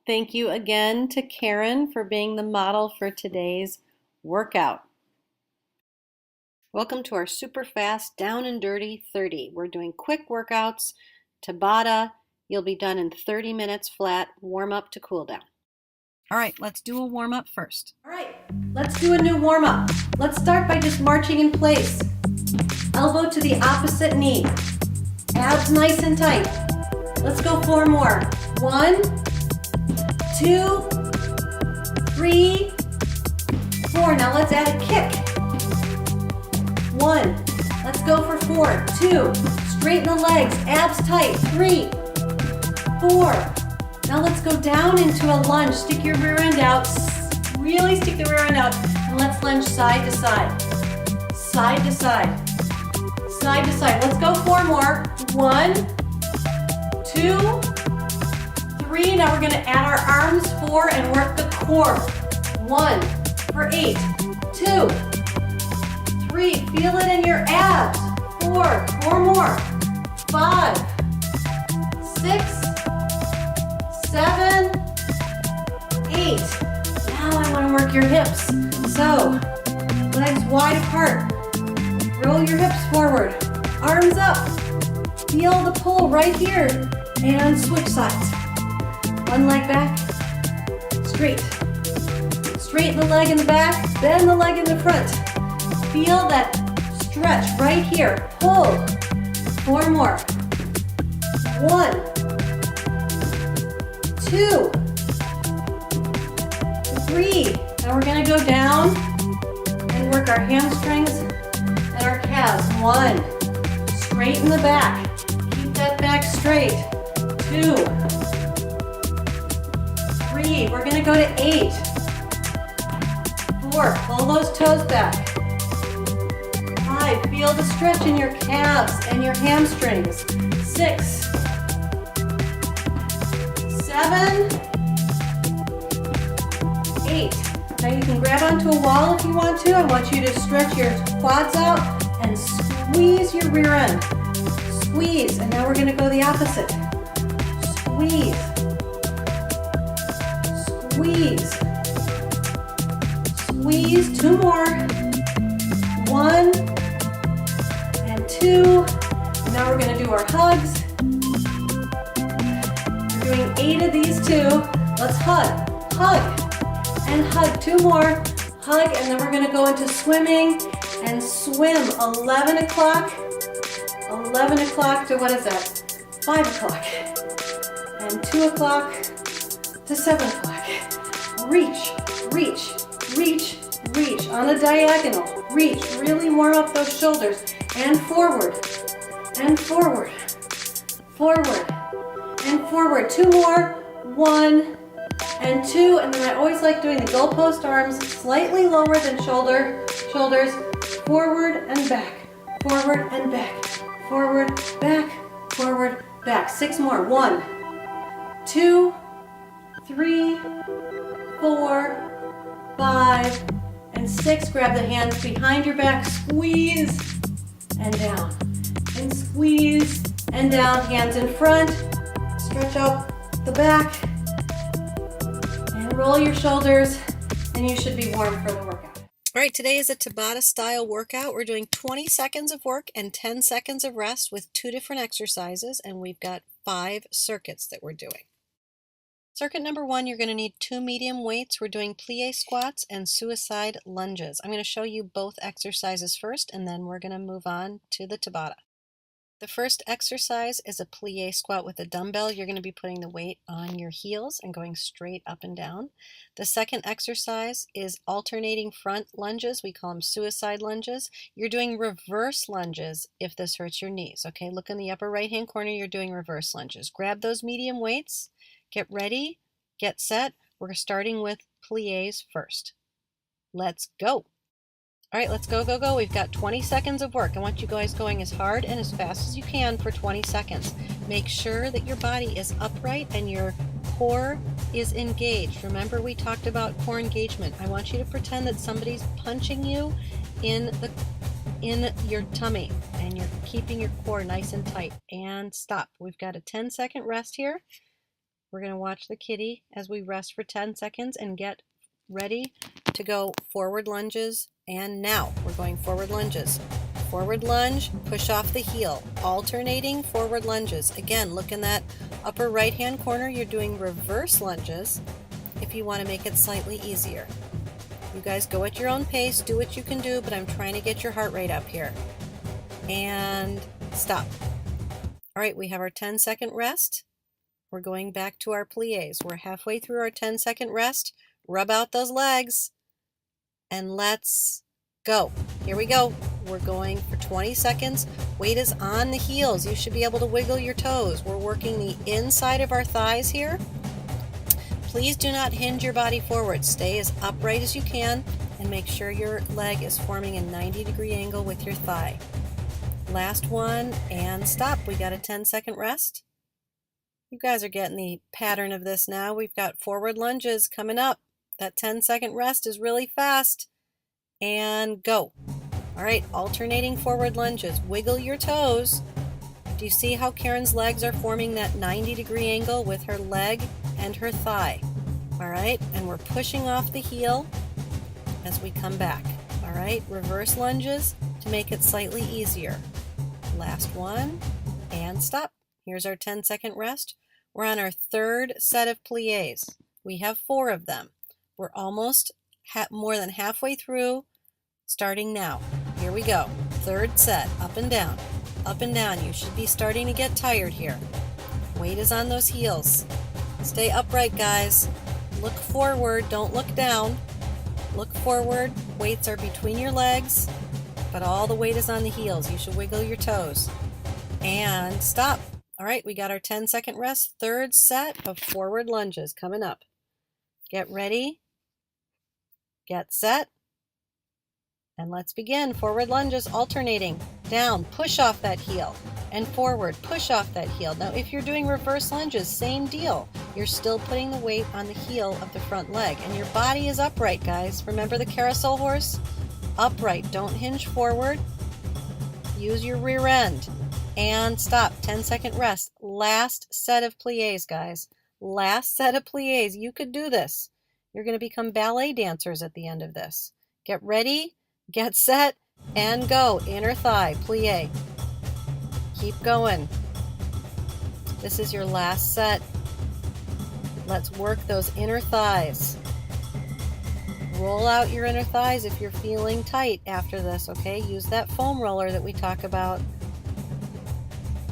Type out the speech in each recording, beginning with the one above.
Thank you again to Karen for being the model for today's workout. Welcome to our super fast down and dirty 30. We're doing quick workouts, Tabata. You'll be done in 30 minutes flat, warm up to cool down. All right, let's do a warm up first. All right, let's do a new warm up. Let's start by just marching in place. Elbow to the opposite knee. Abs nice and tight. Let's go 4 more. 1, 2, 3, 4. Now let's add a kick. 1. Let's go for 4. 2. Straighten the legs. Abs tight. 3, 4. Now let's go down into a lunge. Stick your rear end out. Really stick the rear end out. And let's lunge side to side. Side to side. Side to side. Let's go 4 more. 1, 2, 3. Now we're going to add our arms. 4 and work the core. 1 for 8. 2, 3. Feel it in your abs. 4. 4 more. 5, 6, 7, 8. Now I want to work your hips. So, legs wide apart. Roll your hips forward. Arms up. Feel the pull right here. And switch sides. One leg back. Straight. Straighten the leg in the back. Bend the leg in the front. Feel that stretch right here. Pull. 4 more. 1, 2, 3. Now we're going to go down and work our hamstrings and our calves. 1. Straighten the back. Keep that back straight. 2, 3. We're going to go to 8. 4. Pull those toes back. 5. Feel the stretch in your calves and your hamstrings. 6, 7, 8. Now you can grab onto a wall if you want to. I want you to stretch your quads out and squeeze your rear end. Squeeze. And now we're going to go the opposite. Squeeze. Squeeze. Squeeze. 2 more. 1 and 2. Now we're going to do our hugs. We're doing 8 of these too. Let's hug. Hug. And hug. 2 more. Hug. And then we're going to go into swimming and swim. 11 o'clock. 11 o'clock to what is that? 5 o'clock. And 2 o'clock to 7 o'clock. Reach, reach, reach, reach. On a diagonal. Reach. Really warm up those shoulders. And forward. And forward. Forward. And forward. 2 more. 1 and 2. And then I always like doing the goalpost arms slightly lower than shoulders. Forward and back. Forward and back. Forward, back. Forward, back. 6 more. 1, 2, 3, 4, 5, and 6. Grab the hands behind your back. Squeeze and down. And squeeze and down. Hands in front. Stretch out the back. And roll your shoulders. And you should be warm for the workout. All right, today is a Tabata style workout. We're doing 20 seconds of work and 10 seconds of rest with 2 different exercises. And we've got 5 circuits that we're doing. Circuit number 1, you're going to need 2 medium weights. We're doing plie squats and suicide lunges. I'm going to show you both exercises first, and then we're going to move on to the Tabata. The first exercise is a plie squat with a dumbbell. You're going to be putting the weight on your heels and going straight up and down. The second exercise is alternating front lunges. We call them suicide lunges. You're doing reverse lunges if this hurts your knees. Okay, look in the upper right-hand corner. You're doing reverse lunges. Grab those medium weights. Get ready. Get set. We're starting with plies first. Let's go. All right, let's go, go, go. We've got 20 seconds of work. I want you guys going as hard and as fast as you can for 20 seconds. Make sure that your body is upright and your core is engaged. Remember, we talked about core engagement. I want you to pretend that somebody's punching you in your tummy and you're keeping your core nice and tight. And stop. We've got a 10-second rest here. We're going to watch the kitty as we rest for 10 seconds and get ready to go forward lunges. And now we're going forward lunges. Forward lunge, push off the heel, alternating forward lunges. Again, look in that upper right hand corner, you're doing reverse lunges if you want to make it slightly easier. You guys go at your own pace, do what you can do, but I'm trying to get your heart rate up here. And stop. All right, we have our 10-second rest. We're going back to our pliés. We're halfway through our 10-second rest. Rub out those legs and let's go. Here we go. We're going for 20 seconds. Weight is on the heels. You should be able to wiggle your toes. We're working the inside of our thighs here. Please do not hinge your body forward. Stay as upright as you can and make sure your leg is forming a 90-degree angle with your thigh. Last one and stop. We got a 10-second rest. You guys are getting the pattern of this now. We've got forward lunges coming up. That 10-second rest is really fast. And go. All right, alternating forward lunges. Wiggle your toes. Do you see how Karen's legs are forming that 90-degree angle with her leg and her thigh? All right, and we're pushing off the heel as we come back. All right, reverse lunges to make it slightly easier. Last one, and stop. Here's our 10-second rest. We're on our third set of pliés. We have 4 of them. We're almost more than halfway through, starting now. Here we go. Third set, up and down. Up and down. You should be starting to get tired here. Weight is on those heels. Stay upright, guys. Look forward, don't look down. Look forward. Weights are between your legs, but all the weight is on the heels. You should wiggle your toes. And stop. All right, we got our 10-second rest. Third set of forward lunges coming up. Get ready. Get set. And let's begin. Forward lunges alternating. Down, push off that heel. And forward, push off that heel. Now, if you're doing reverse lunges, same deal. You're still putting the weight on the heel of the front leg. And your body is upright, guys. Remember the carousel horse? Upright. Don't hinge forward. Use your rear end. And stop. 10-second rest. Last set of pliés, guys. Last set of pliés. You could do this. You're going to become ballet dancers at the end of this. Get ready, get set, and go. Inner thigh, plie. Keep going. This is your last set. Let's work those inner thighs. Roll out your inner thighs if you're feeling tight after this, okay? Use that foam roller that we talk about.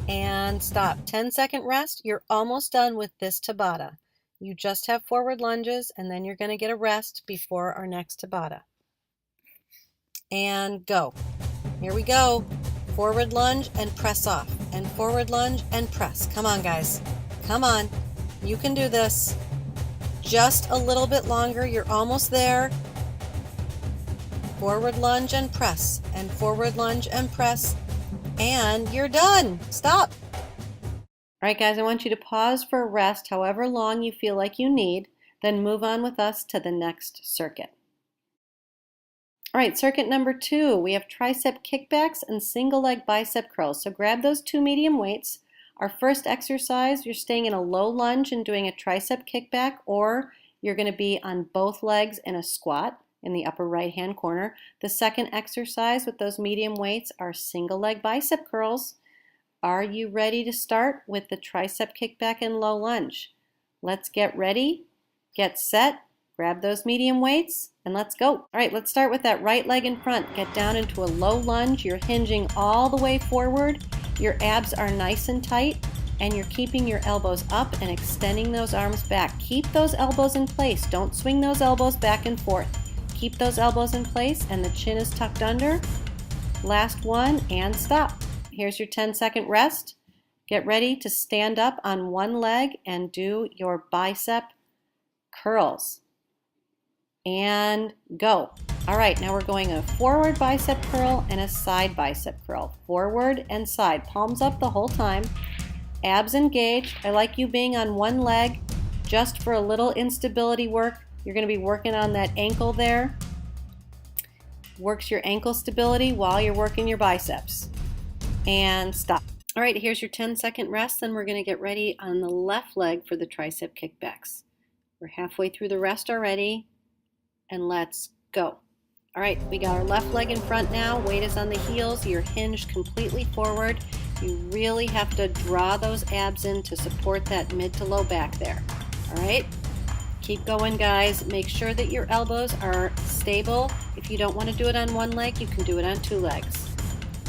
And stop. 10-second rest. You're almost done with this Tabata. You just have forward lunges, and then you're going to get a rest before our next Tabata. And go. Here we go. Forward lunge and press off. And forward lunge and press. Come on, guys. Come on. You can do this. Just a little bit longer. You're almost there. Forward lunge and press. And forward lunge and press. And you're done. Stop. All right, guys, I want you to pause for a rest, however long you feel like you need, then move on with us to the next circuit. All right, circuit number 2, we have tricep kickbacks and single leg bicep curls. So grab those 2 medium weights. Our first exercise, you're staying in a low lunge and doing a tricep kickback, or you're going to be on both legs in a squat in the upper right-hand corner. The second exercise with those medium weights are single leg bicep curls. Are you ready to start with the tricep kickback and low lunge? Let's get ready, get set, grab those medium weights, and let's go. All right, let's start with that right leg in front. Get down into a low lunge. You're hinging all the way forward. Your abs are nice and tight, and you're keeping your elbows up and extending those arms back. Keep those elbows in place. Don't swing those elbows back and forth. Keep those elbows in place, and the chin is tucked under. Last one, and stop. Here's your 10-second rest. Get ready to stand up on one leg and do your bicep curls. And go. All right, now we're going a forward bicep curl and a side bicep curl. Forward and side. Palms up the whole time. Abs engaged. I like you being on one leg just for a little instability work. You're going to be working on that ankle there. Works your ankle stability while you're working your biceps. And stop. All right, here's your 10-second rest. Then we're going to get ready on the left leg for the tricep kickbacks. We're halfway through the rest already, and let's go. All right, we got our left leg in front now. Weight is on the heels. You're hinged completely forward. You really have to draw those abs in to support that mid to low back there. All right, keep going, guys. Make sure that your elbows are stable. If you don't want to do it on one leg, you can do it on two legs.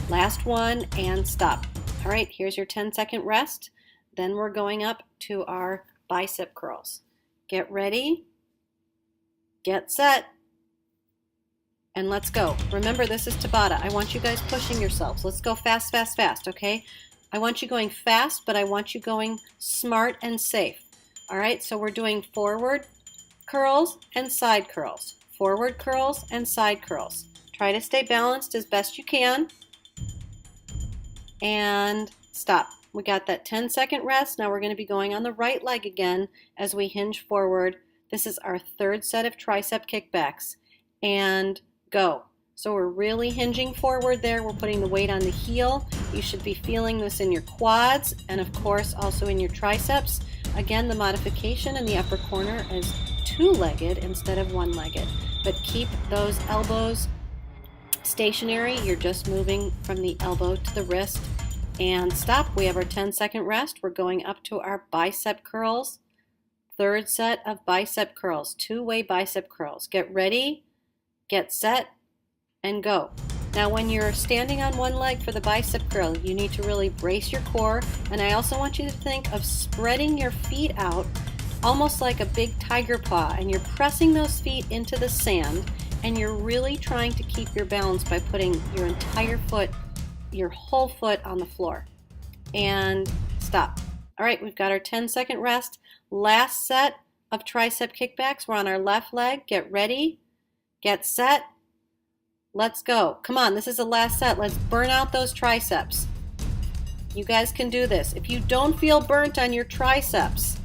Last one, and stop. All right, here's your 10-second rest. Then we're going up to our bicep curls. Get ready, get set, and let's go. Remember, this is Tabata. I want you guys pushing yourselves. Let's go fast, fast, fast, okay? I want you going fast, but I want you going smart and safe. All right, so we're doing forward curls and side curls. Forward curls and side curls. Try to stay balanced as best you can. And stop. We got that 10-second rest. Now we're going to be going on the right leg again as we hinge forward. This is our third set of tricep kickbacks. And go. So we're really hinging forward there. We're putting the weight on the heel. You should be feeling this in your quads and of course also in your triceps. Again, the modification in the upper corner is two-legged instead of one-legged. But keep those elbows stationary. You're just moving from the elbow to the wrist. And stop. We have our 10-second rest. We're going up to our bicep curls. Third set of bicep curls, two-way bicep curls. Get ready, get set, and go. Now when you're standing on one leg for the bicep curl, you need to really brace your core, and I also want you to think of spreading your feet out almost like a big tiger paw, and you're pressing those feet into the sand, and you're really trying to keep your balance by putting your entire foot, your whole foot on the floor. And stop. All right, we've got our 10-second rest. Last set of tricep kickbacks. We're on our left leg. Get ready, get set, let's go. Come on, this is the last set. Let's burn out those triceps. You guys can do this. If you don't feel burnt on your triceps,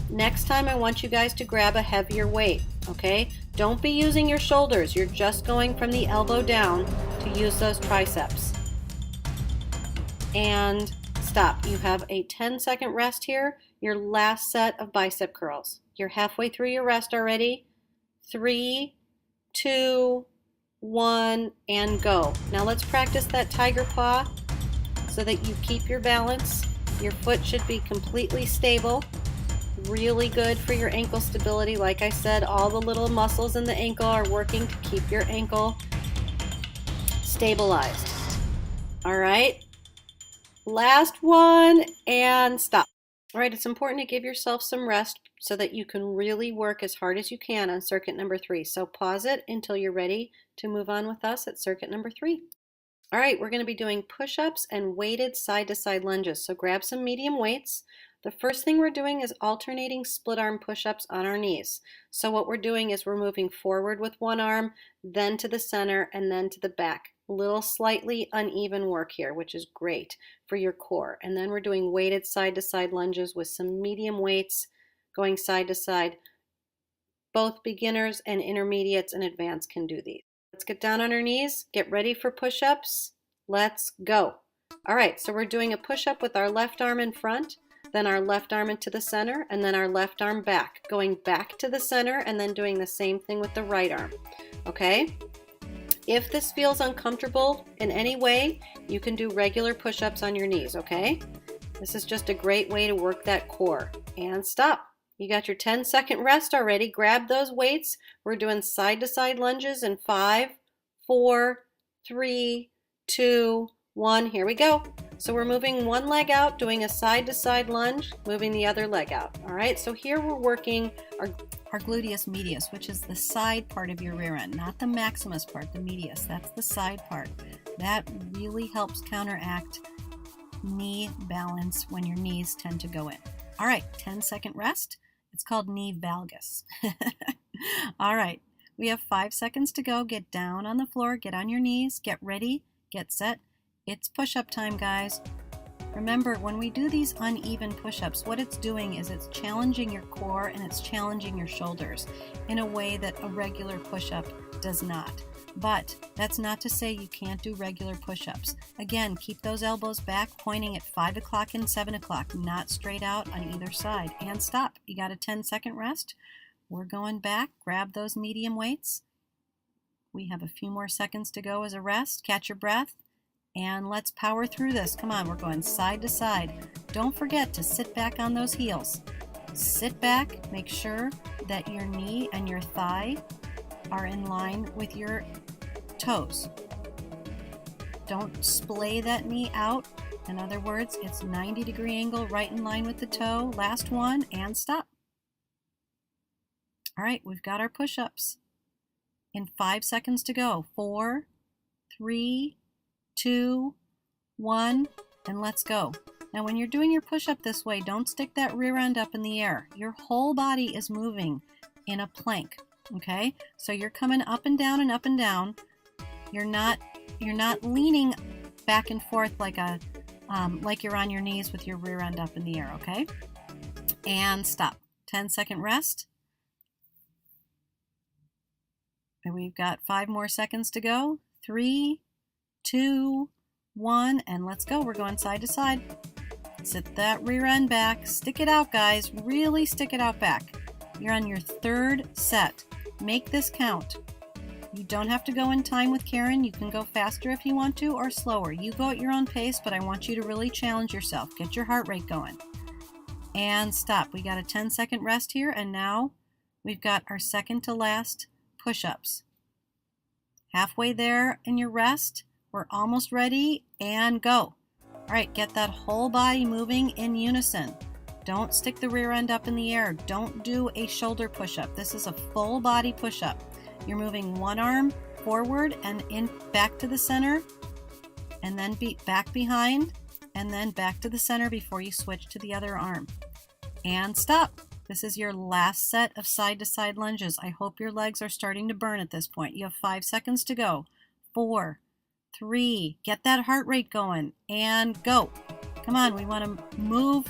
next time I want you guys to grab a heavier weight, okay? Don't be using your shoulders. You're just going from the elbow down to use those triceps. And stop. You have a 10-second rest here. Your last set of bicep curls. You're halfway through your rest already. 3, 2, 1, and go. Now let's practice that tiger paw so that you keep your balance. Your foot should be completely stable. Really good for your ankle stability. Like I said, all the little muscles in the ankle are working to keep your ankle stabilized. All right. Last one, and stop. All right, it's important to give yourself some rest so that you can really work as hard as you can on circuit number 3. So pause it until you're ready to move on with us at circuit number 3. All right, we're going to be doing push-ups and weighted side-to-side lunges. So grab some medium weights. The first thing we're doing is alternating split arm push-ups on our knees. So what we're doing is we're moving forward with one arm, then to the center, and then to the back. A little slightly uneven work here, which is great for your core. And then we're doing weighted side-to-side lunges with some medium weights going side to side. Both beginners and intermediates and advanced can do these. Let's get down on our knees, get ready for push-ups. Let's go. All right, so we're doing a push-up with our left arm in front, then our left arm into the center, and then our left arm back, going back to the center, and then doing the same thing with the right arm. Okay? If this feels uncomfortable in any way, you can do regular push-ups on your knees, okay? This is just a great way to work that core. And stop. You got your 10-second rest already. Grab those weights. We're doing side-to-side lunges in 5, 4, 3, 2, 1. Here we go. So we're moving one leg out, doing a side-to-side lunge, moving the other leg out. All right, so here we're working our gluteus medius, which is the side part of your rear end, not the maximus part, the medius. That's the side part. That really helps counteract knee balance when your knees tend to go in. All right, 10-second rest. It's called knee valgus. All right, we have 5 seconds to go. Get down on the floor, get on your knees, get ready, get set. It's push-up time, guys. Remember, when we do these uneven push-ups, what it's doing is it's challenging your core and it's challenging your shoulders in a way that a regular push-up does not. But that's not to say you can't do regular push-ups. Again, keep those elbows back, pointing at 5 o'clock and 7 o'clock, not straight out on either side. And stop. You got a 10-second rest. We're going back. Grab those medium weights. We have a few more seconds to go as a rest. Catch your breath. And let's power through this. Come on, we're going side to side. Don't forget to sit back on those heels. Sit back. Make sure that your knee and your thigh are in line with your toes. Don't splay that knee out. In other words, it's 90-degree angle right in line with the toe. Last one, and stop. All right, we've got our push-ups. In 5 seconds to go. 4, 3, 2, 1, and let's go. Now when you're doing your push-up this way, don't stick that rear end up in the air. Your whole body is moving in a plank. Okay, so you're coming up and down and up and down. You're not leaning back and forth like you're on your knees with your rear end up in the air. Okay, and stop. 10-second rest. And we've got 5 more seconds to go. 3, 2, 1, and let's go. We're going side to side. Sit that rear end back. Stick it out, guys. Really stick it out back. You're on your 3rd set. Make this count. You don't have to go in time with Karen. You can go faster if you want to, or slower. You go at your own pace, but I want you to really challenge yourself. Get your heart rate going. And stop. We got a 10-second rest here, and now we've got our second to last push-ups. Halfway there in your rest. We're almost ready, and go. All right, get that whole body moving in unison. Don't stick the rear end up in the air. Don't do a shoulder push-up. This is a full body push-up. You're moving one arm forward and in back to the center, and then back behind, and then back to the center before you switch to the other arm. And stop. This is your last set of side-to-side lunges. I hope your legs are starting to burn at this point. You have 5 seconds to go. 4, 3, get that heart rate going, and go. Come on, we want to move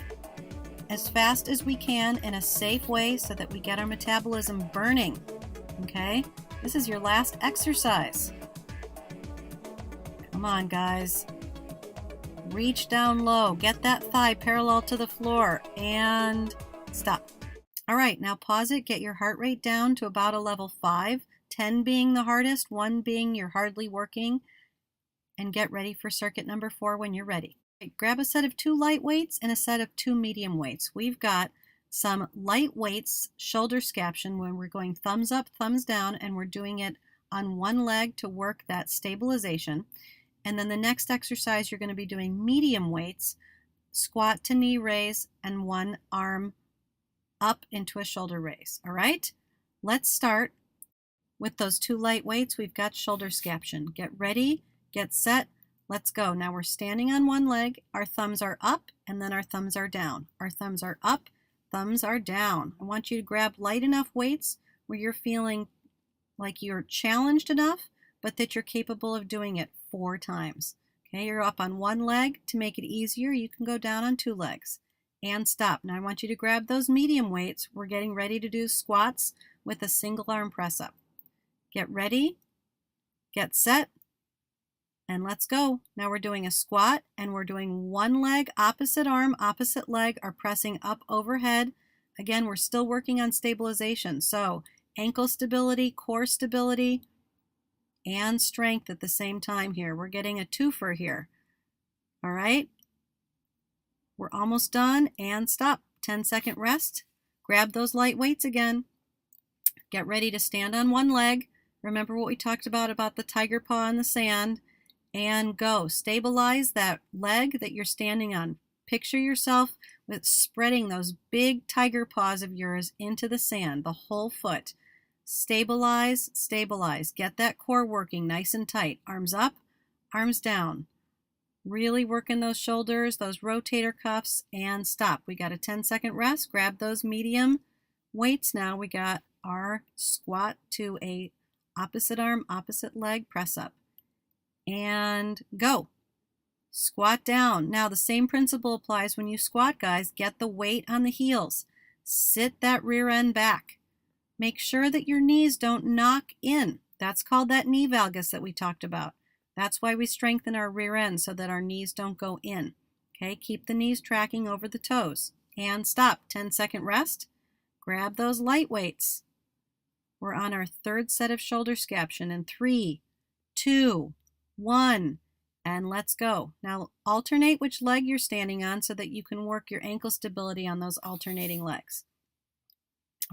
as fast as we can in a safe way so that we get our metabolism burning. Okay? This is your last exercise. Come on, guys. Reach down low. Get that thigh parallel to the floor. And stop. All right, now pause it. Get your heart rate down to about a level 5. 10 being the hardest, 1 being you're hardly working. And get ready for circuit number 4 when you're ready. Grab a set of 2 light weights and a set of 2 medium weights. We've got some light weights, shoulder scaption, when we're going thumbs up, thumbs down, and we're doing it on one leg to work that stabilization. And then the next exercise, you're going to be doing medium weights, squat to knee raise, and one arm up into a shoulder raise. All right, let's start with those 2 light weights. We've got shoulder scaption. Get ready, get set. Let's go. Now we're standing on one leg. Our thumbs are up, and then our thumbs are down. Our thumbs are up, thumbs are down. I want you to grab light enough weights where you're feeling like you're challenged enough, but that you're capable of doing it 4 times. Okay, you're up on one leg. To make it easier, you can go down on 2 legs. And stop. Now I want you to grab those medium weights. We're getting ready to do squats with a single arm press up. Get ready, get set, and let's go. Now we're doing a squat, and we're doing one leg, opposite arm, opposite leg are pressing up overhead. Again, we're still working on stabilization. So ankle stability, core stability, and strength at the same time here. We're getting a twofer here. All right. We're almost done, and stop. 10-second rest. Grab those light weights again. Get ready to stand on one leg. Remember what we talked about the tiger paw in the sand. And go. Stabilize that leg that you're standing on. Picture yourself with spreading those big tiger paws of yours into the sand, the whole foot. Stabilize, stabilize. Get that core working nice and tight. Arms up, arms down. Really working those shoulders, those rotator cuffs, and stop. We got a 10-second rest. Grab those medium weights. Now we got our squat to a opposite arm, opposite leg press up. And go. Squat down. Now the same principle applies when you squat, guys. Get the weight on the heels. Sit that rear end back. Make sure that your knees don't knock in. That's called that knee valgus that we talked about. That's why we strengthen our rear end so that our knees don't go in. Okay, keep the knees tracking over the toes. And stop. 10-second rest. Grab those light weights. We're on our third set of shoulder scaption in 3, 2, 1, and let's go. Now alternate which leg you're standing on so that you can work your ankle stability on those alternating legs.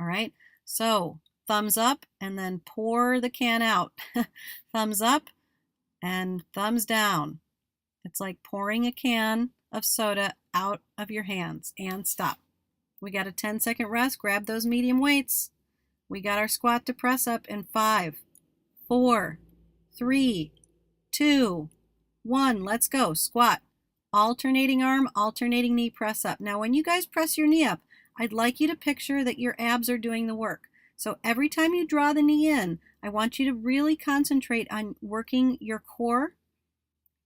All right, so thumbs up and then pour the can out. Thumbs up and thumbs down. It's like pouring a can of soda out of your hands and stop. We got a 10-second rest. Grab those medium weights. We got our squat to press up in 5, 4, 3, 2, 1. Let's go. Squat. Alternating arm, alternating knee press up. Now when you guys press your knee up, I'd like you to picture that your abs are doing the work. So every time you draw the knee in, I want you to really concentrate on working your core.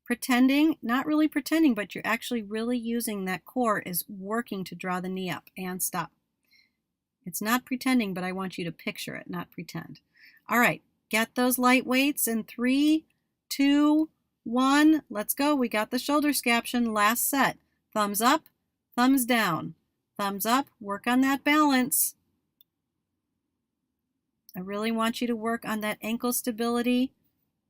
Pretending, not really pretending, but you're actually really using that core is working to draw the knee up and stop. It's not pretending, but I want you to picture it, not pretend. All right, get those light weights in 3, 2, 1. Let's go. We got the shoulder scaption. Last set. Thumbs up, thumbs down. Thumbs up. Work on that balance. I really want you to work on that ankle stability.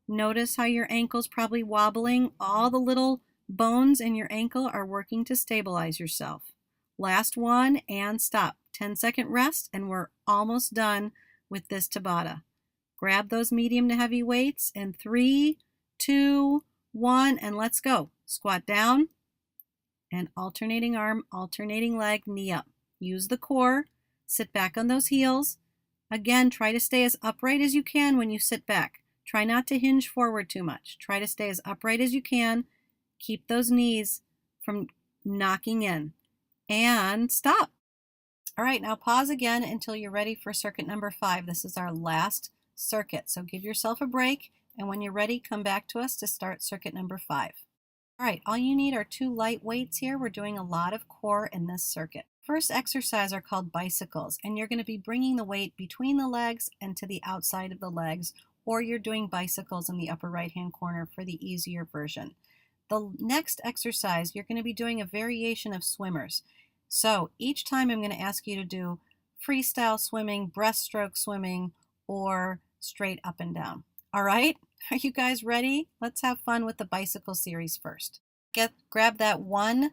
Notice how your ankle's probably wobbling. All the little bones in your ankle are working to stabilize yourself. Last one and stop. 10-second rest and we're almost done with this Tabata. Grab those medium to heavy weights in 3, 2, 1 and let's go. Squat down and alternating arm, alternating leg, knee up. Use the core. Sit back on those heels. Again, try to stay as upright as you can when you sit back. Try not to hinge forward too much. Try to stay as upright as you can. Keep those knees from knocking in. And stop. All right, now pause again until you're ready for circuit number 5. This is our last circuit. So give yourself a break, and when you're ready, come back to us to start circuit number 5. All right, all you need are 2 light weights here. We're doing a lot of core in this circuit. First exercise are called bicycles, and you're going to be bringing the weight between the legs and to the outside of the legs, or you're doing bicycles in the upper right-hand corner for the easier version. The next exercise, you're going to be doing a variation of swimmers. So each time I'm going to ask you to do freestyle swimming, breaststroke swimming, or straight up and down. All right? Are you guys ready? Let's have fun with the bicycle series first. Grab that one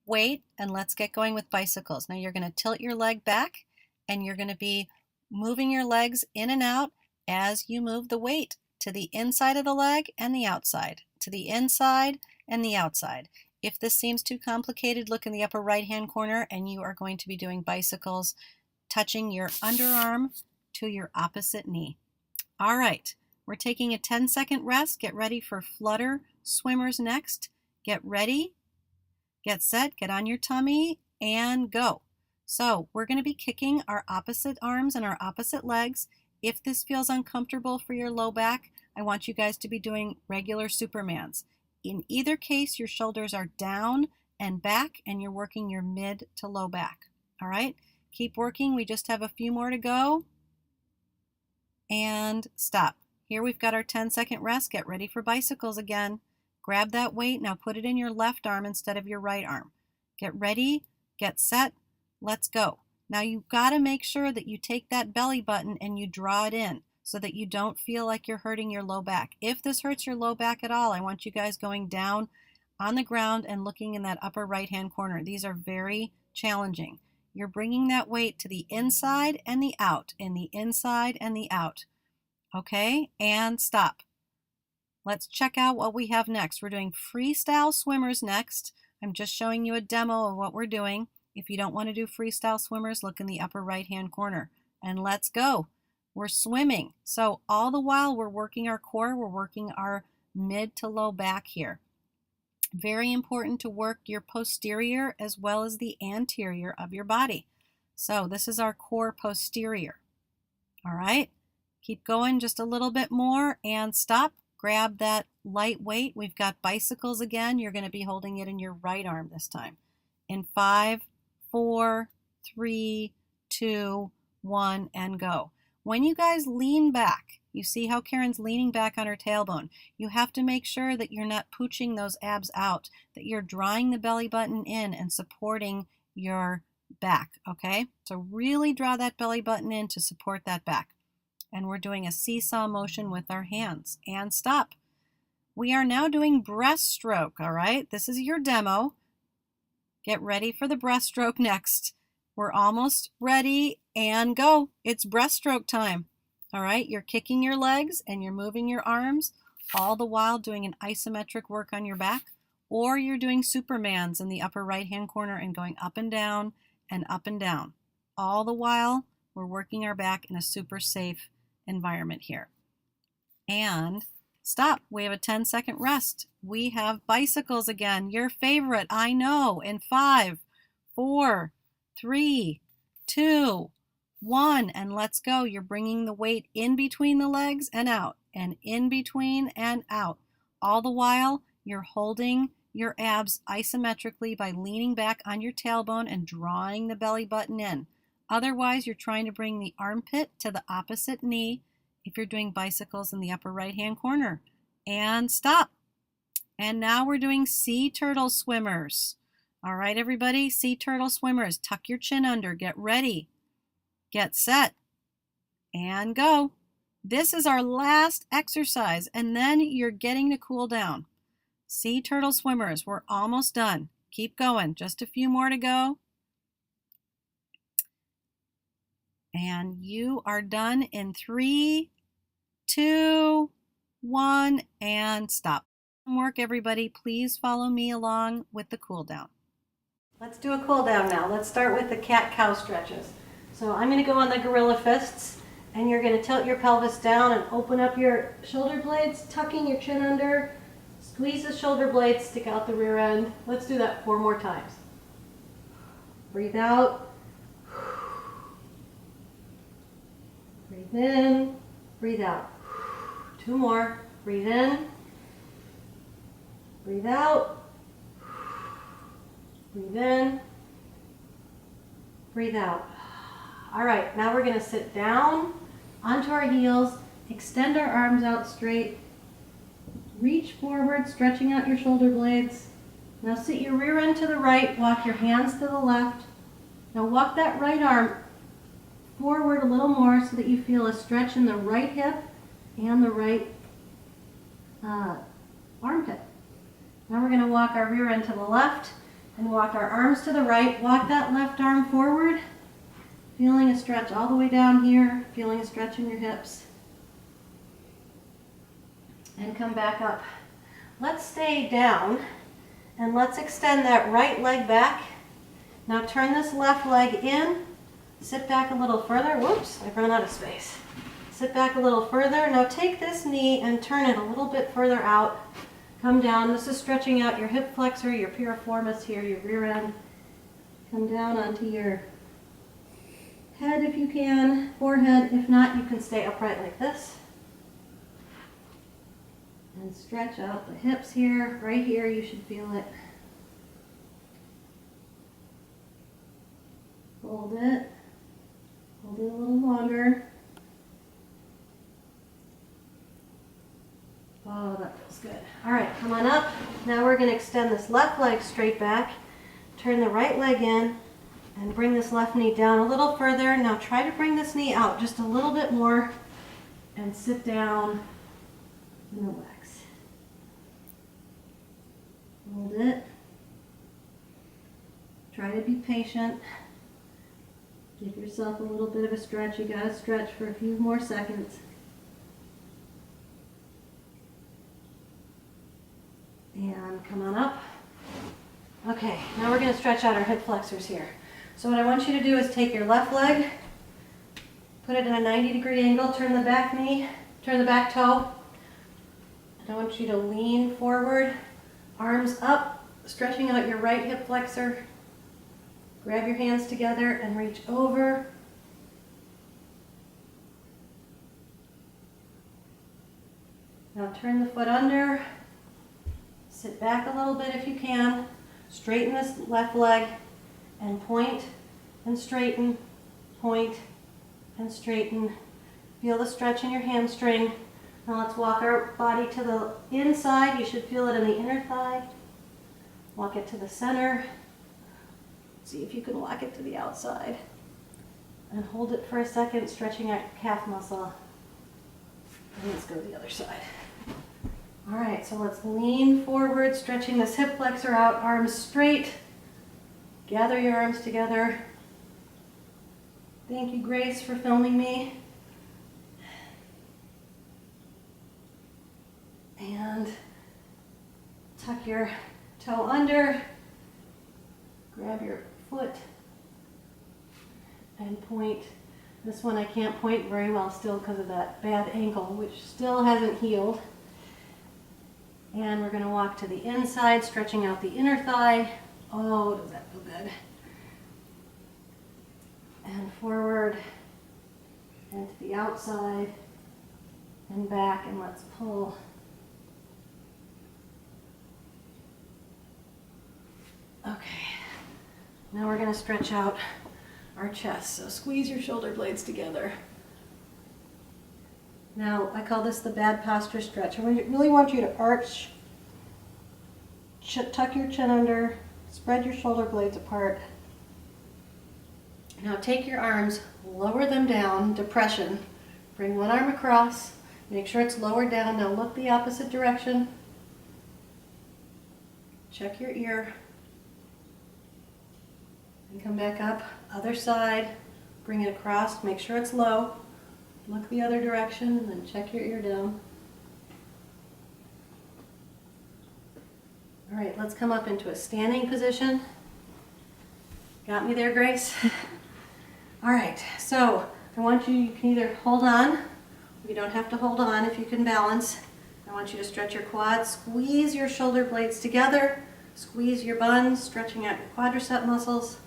weight and let's get going with bicycles. Now you're going to tilt your leg back and you're going to be moving your legs in and out as you move the weight to the inside of the leg and the outside, to the inside and the outside. If this seems too complicated, look in the upper right-hand corner and you are going to be doing bicycles touching your underarm to your opposite knee. All right, we're taking a 10-second rest. Get ready for flutter swimmers next. Get ready, get set, get on your tummy, and go. So we're going to be kicking our opposite arms and our opposite legs. If this feels uncomfortable for your low back, I want you guys to be doing regular Supermans. In either case, your shoulders are down and back, and you're working your mid to low back. All right, keep working. We just have a few more to go. And stop. Here we've got our 10-second rest. Get ready for bicycles again. Grab that weight. Now put it in your left arm instead of your right arm. Get ready, get set, let's go. Now you've got to make sure that you take that belly button and you draw it in so that you don't feel like you're hurting your low back. If this hurts your low back at all, I want you guys going down on the ground and looking in that upper right-hand corner. These are very challenging. You're bringing that weight to the inside and the out, and the inside and the out. Okay, and stop. Let's check out what we have next. We're doing freestyle swimmers next. I'm just showing you a demo of what we're doing. If you don't want to do freestyle swimmers, look in the upper right-hand corner. And let's go. We're swimming. So all the while we're working our core, we're working our mid to low back here. Very important to work your posterior as well as the anterior of your body. So this is our core posterior. All right. Keep going just a little bit more and stop. Grab that light weight. We've got bicycles again. You're going to be holding it in your right arm this time. In 5, 4, 3, 2, 1, and go. When you guys lean back, You see how Karen's leaning back on her tailbone. You have to make sure that you're not pooching those abs out, that you're drawing the belly button in and supporting your back, okay? So really draw that belly button in to support that back. And we're doing a seesaw motion with our hands. And stop. We are now doing breaststroke, all right? This is your demo. Get ready for the breaststroke next. We're almost ready and go. It's breaststroke time. All right, you're kicking your legs and you're moving your arms, all the while doing an isometric work on your back, or you're doing Supermans in the upper right-hand corner and going up and down and up and down. All the while, we're working our back in a super safe environment here. And stop. We have a 10-second rest. We have bicycles again, your favorite, I know, in 5, 4, 3, 2, 1, and let's go. You're bringing the weight in between the legs and out, and in between and out. All the while, you're holding your abs isometrically by leaning back on your tailbone and drawing the belly button in. Otherwise, you're trying to bring the armpit to the opposite knee if you're doing bicycles in the upper right-hand corner. And stop. And now we're doing sea turtle swimmers. All right, everybody, sea turtle swimmers. Tuck your chin under. Get ready. Get set. And go. This is our last exercise, and then you're getting to cool down. Sea turtle swimmers. We're almost done. Keep going. Just a few more to go. And you are done in 3, 2, 1, and stop. Work, everybody. Please follow me along with the cool down. Let's do a cool down now. Let's start with the cat-cow stretches. So I'm going to go on the gorilla fists, and you're going to tilt your pelvis down and open up your shoulder blades, tucking your chin under, squeeze the shoulder blades, stick out the rear end. Let's do that 4 more times. Breathe out. Breathe in, breathe out. 2 more. Breathe in, breathe out, breathe in, breathe out. All right, now we're going to sit down onto our heels, extend our arms out straight, reach forward, stretching out your shoulder blades. Now sit your rear end to the right, walk your hands to the left. Now walk that right arm forward a little more so that you feel a stretch in the right hip and the right armpit. Now we're going to walk our rear end to the left and walk our arms to the right. Walk that left arm forward, feeling a stretch all the way down here, feeling a stretch in your hips. And come back up. Let's stay down and let's extend that right leg back. Now turn this left leg in. Sit back a little further. Whoops, I've run out of space. Sit back a little further. Now take this knee and turn it a little bit further out. Come down. This is stretching out your hip flexor, your piriformis here, your rear end. Come down onto your head if you can, forehead. If not, you can stay upright like this. And stretch out the hips here. Right here, you should feel it. Hold it. Hold it a little longer. Oh, that feels good. All right, come on up. Now we're going to extend this left leg straight back. Turn the right leg in and bring this left knee down a little further. Now try to bring this knee out just a little bit more and sit down and relax. Hold it. Try to be patient. Give yourself a little bit of a stretch. You gotta stretch for a few more seconds. And come on up. Okay, now we're gonna stretch out our hip flexors here. So what I want you to do is take your left leg, put it in a 90-degree angle, turn the back knee, turn the back toe. And I want you to lean forward, arms up, stretching out your right hip flexor. Grab your hands together and reach over. Now turn the foot under. Sit back a little bit if you can. Straighten this left leg and point and straighten, point and straighten. Feel the stretch in your hamstring. Now let's walk our body to the inside. You should feel it in the inner thigh. Walk it to the center. See if you can walk it to the outside. And hold it for a second, stretching our calf muscle. And let's go to the other side. All right, so let's lean forward, stretching this hip flexor out, arms straight. Gather your arms together. Thank you, Grace, for filming me. And tuck your toe under. Grab your foot and point. This one I can't point very well still because of that bad ankle, which still hasn't healed. And we're going to walk to the inside, stretching out the inner thigh. Oh, does that feel good? And forward, and to the outside, and back, and let's pull. Okay, now we're going to stretch out our chest. So squeeze your shoulder blades together. Now, I call this the bad posture stretch. I really want you to arch, tuck your chin under, spread your shoulder blades apart. Now take your arms, lower them down, depression. Bring one arm across, make sure it's lowered down. Now look the opposite direction. Check your ear. And come back up, other side. Bring it across, make sure it's low. Look the other direction and then check your ear down. All right, let's come up into a standing position. Got me there, Grace? All right, so I want you can either hold on, you don't have to hold on if you can balance. I want you to stretch your quads, squeeze your shoulder blades together, squeeze your buns, stretching out your quadricep muscles.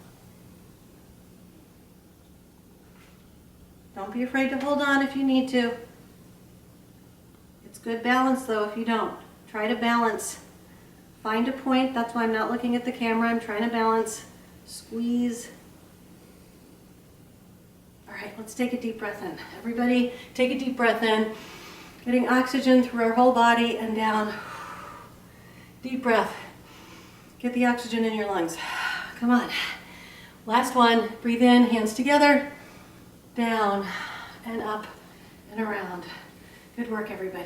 Don't be afraid to hold on if you need to. It's good balance though if you don't. Try to balance. Find a point, that's why I'm not looking at the camera, I'm trying to balance. Squeeze. All right, let's take a deep breath in. Everybody take a deep breath in. Getting oxygen through our whole body and down. Deep breath. Get the oxygen in your lungs. Come on. Last one, breathe in, hands together. Down and up and around. Good work, everybody.